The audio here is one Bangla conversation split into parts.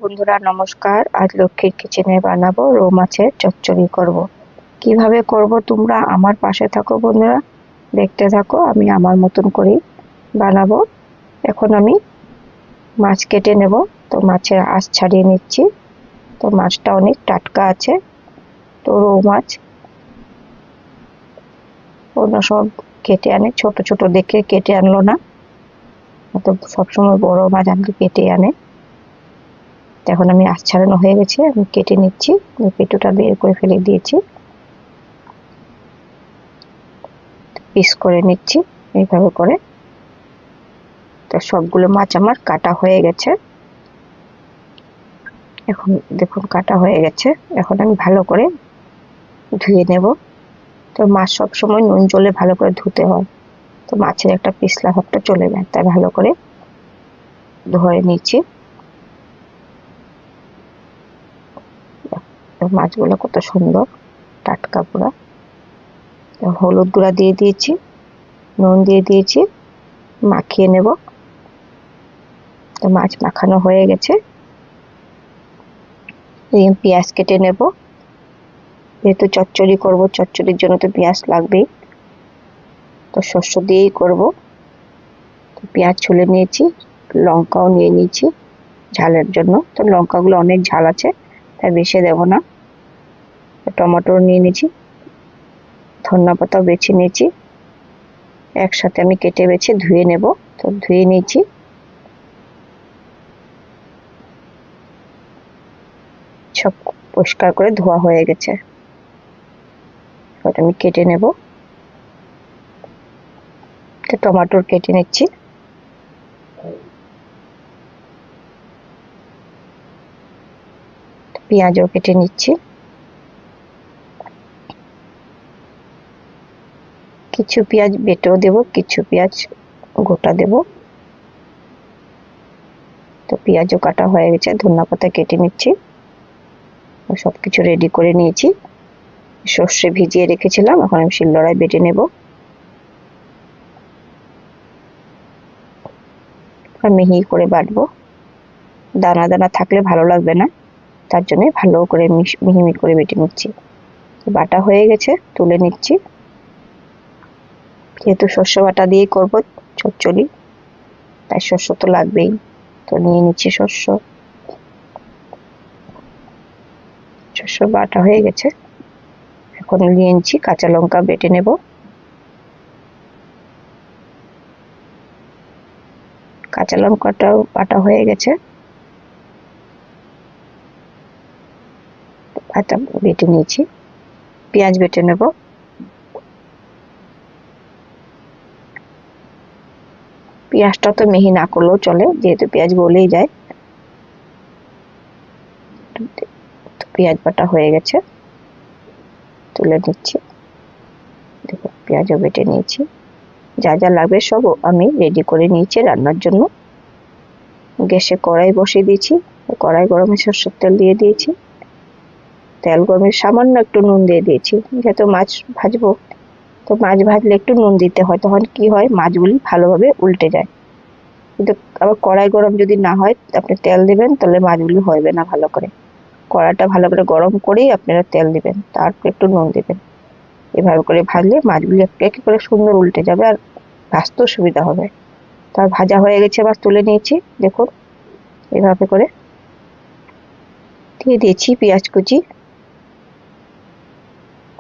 বন্ধুরা নমস্কার। আজ লক্ষ্মীর কিচেনে বানাবো রৌ মাছের চচ্চড়ি করব। কিভাবে করব তোমরা আমার পাশে থাকো বন্ধুরা, দেখতে থাকো। আমি আমার মতন করে বানাবো। এখন আমি মাছ কেটে নেব। তো মাছের আঁশ ছাড়িয়ে নিচ্ছি। তো মাছটা অনেক টাটকা আছে। তো রৌ মাছ অন্য সব কেটে আনে, ছোট ছোট দেখে কেটে আনলো না, তো সবসময় বড় মাছ আমাকে কেটে আনে। এখন আমি আঁশ ছাড়ানো হয়ে গেছে, আমি কেটে নিচ্ছি। পেটুটা বের করে ফেলে দিয়েছি, পিস করে নিচ্ছি এইভাবে করে। তো সবগুলো মাছ আমার কাটা হয়ে গেছে। এখন দেখুন কাটা হয়ে গেছে। এখন আমি ভালো করে ধুয়ে নেব। তো মাছ সবসময় নুন জলে ভালো করে ধুতে হয়, তো মাছের একটা পিছলা ভাবটা চলে যায়, তাই ভালো করে ধুয়ে নিচ্ছি। মাছগুলো কত সুন্দর টাটকা পুরা। হলুদ গুঁড়া দিয়ে দিয়েছি, নুন দিয়ে দিয়েছি, মাখিয়ে নেব। তো মাছ মাখানো হয়ে গেছে। পেঁয়াজ কেটে নেব, যেহেতু চচ্চড়ি করব, চচ্চড়ির জন্য তো পেঁয়াজ লাগবেই। তো শস্য দিয়েই করব। তো পেঁয়াজ ছুলে নিয়েছি, লঙ্কাও নিয়ে নিয়েছি ঝালের জন্য। তো লঙ্কাগুলো অনেক ঝাল আছে, তাই বেশি দেব না। টমেটো নিয়ে নিয়েছি, ধনিয়া পাতাও বেছে নিয়েছি। একসাথে আমি কেটে বেছে ধুয়ে নেব। তো ধুয়ে নিয়েছি, সব পরিষ্কার করে ধোয়া হয়ে গেছে। আমি কেটে নেব। তো টমেটো কেটে নিচ্ছি। পেঁয়াজও কেটে নিচ্ছি। কিছু পেঁয়াজ বেটেও দেব, কিছু পেঁয়াজ গোটা দেব। তো পেঁয়াজও কাটা হয়ে গেছে, ধনিয়া পাতা কেটে নিচ্ছি। সবকিছু রেডি করে নিয়েছি। সর্ষে ভিজিয়ে রেখেছিলাম, এখন আমি শিলনোড়ায় বেটে নেব। মিহি করে বাটবো, দানা দানা থাকলে ভালো লাগবে না, তার জন্য ভালো করে মিহি মিহি করে বেটে নিচ্ছি। বাটা হয়ে গেছে, তুলে নিচ্ছি। যেহেতু শস্য বাটা দিয়ে করব চচ্চড়ি, তাই শস্য তো লাগবেই। তো নিয়ে নিচ্ছি শস্য। শস্য বাটা হয়ে গেছে। এখন নিয়ে নিচ্ছি কাঁচা লঙ্কা বেটে নেব। কাঁচা লঙ্কাটাও বাটা হয়ে গেছে, আটা বেটে নিয়েছি। পেঁয়াজ বেটে নেব। পেঁয়াজটা তো মিহি না করলেও চলে, যেহেতু পেঁয়াজ গলেই যায়। পেঁয়াজ বাটা হয়ে গেছে, তুলে নিচ্ছি। দেখো পেঁয়াজও বেটে নিয়েছি। যা যা লাগবে সব আমি রেডি করে নিয়েছি রান্নার জন্য। গ্যাসে কড়াই বসিয়ে দিয়েছি। কড়াই গরমে সরষের তেল দিয়ে দিয়েছি। তেল গরমে সামান্য একটু নুন দিয়ে দিয়েছি, যেহেতু মাছ ভাজবো। তো মাছ ভাজলে একটু নুন দিতে হয়, তখন কি হয় মাছগুলি ভালোভাবে উল্টে যায়। কিন্তু আবার কড়াই গরম যদি না হয়, আপনি তেল দিবেন, তাহলে মাছগুলি হবে না ভালো করে। কড়াইটা ভালো করে গরম করেই আপনারা তেল দিবেন, তারপর একটু নুন দিবেন। এভাবে করে ভাজলে মাছগুলি একটু একটু করে সুন্দর উল্টে যাবে, আর ভাজতেও সুবিধা হবে। তার ভাজা হয়ে গেছে, আবার তুলে নিয়েছি। দেখুন এভাবে করে দিয়ে দিয়েছি পেঁয়াজ কুচি।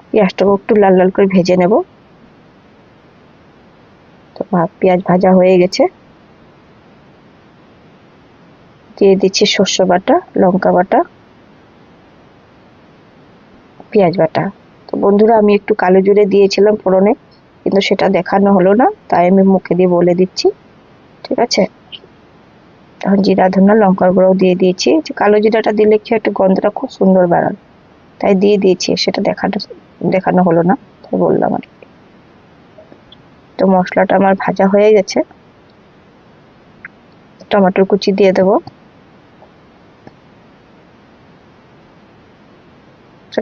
পেঁয়াজটাকে একটু লাল লাল করে ভেজে নেব। তো পেঁয়াজ ভাজা হয়ে গেছে, দিয়ে দিচ্ছি সর্ষে বাটা, লঙ্কা বাটা, পেঁয়াজ বাটা। তো বন্ধুরা আমি একটু কালো জিরে দিয়েছিলাম ফোড়নে, কিন্তু সেটা দেখানো হলো না, তাই আমি মুখে দিয়ে বলে দিচ্ছি, ঠিক আছে। তখন জিরা ধনিয়া লঙ্কার গুঁড়োও দিয়ে দিয়েছি। যে কালো জিরাটা দিলে কি একটু গন্ধটা খুব সুন্দর বেরোয়, তাই দিয়ে দিয়েছি, সেটা দেখানো হলো না, তাই বললাম আর কি। তো মশলাটা আমার ভাজা হয়ে গেছে। টমেটোর কুচি দিয়ে দেবো।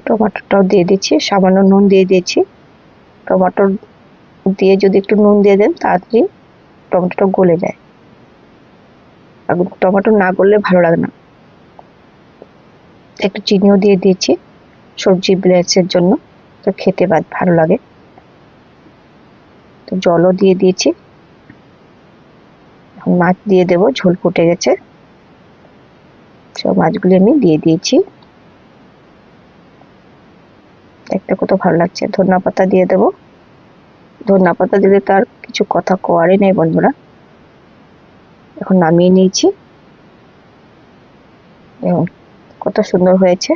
টমেটোটাও দিয়ে দিচ্ছি, সামান্য নুন দিয়ে দিয়েছি। টমেটো দিয়ে যদি একটু নুন দিয়ে দেন, তাড়াতাড়ি টমেটোটা গলে যায়। আর টমেটো না গললে ভালো লাগে না। একটু চিনিও দিয়ে দিয়েছি সবজি ব্লেন্সের জন্য, তো খেতে ভালো লাগে। তো জলও দিয়ে দিয়েছি। এখন মাছ দিয়ে দেব, ঝোল ফুটে গেছে। সব মাছগুলি আমি দিয়ে দিয়েছি। দেখতে কত ভালো লাগছে। ধনিয়া পাতা দিয়ে দেব। ধনিয়া পাতা দিলে তার কিছু কথা কোয়ারই নেই বন্ধুরা। এখন নামিয়ে নিয়েছি। দেখুন কত সুন্দর হয়েছে।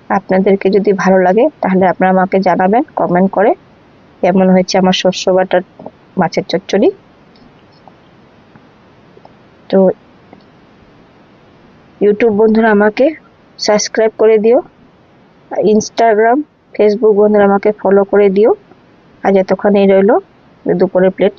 আপনাদেরকে যদি ভালো লাগে তাহলে আপনারা আমাকে জানাবেন কমেন্ট করে কেমন হয়েছে আমার শস্য বাটা মাছের চচ্চড়ি। তো ইউটিউব বন্ধুরা আমাকে সাবস্ক্রাইব করে দিও, ইনস্টাগ্রাম ফেসবুক বন্ধুরা আমাকে ফলো করে দিও। আজ এতক্ষণই রইলো দুপুরের প্লেট।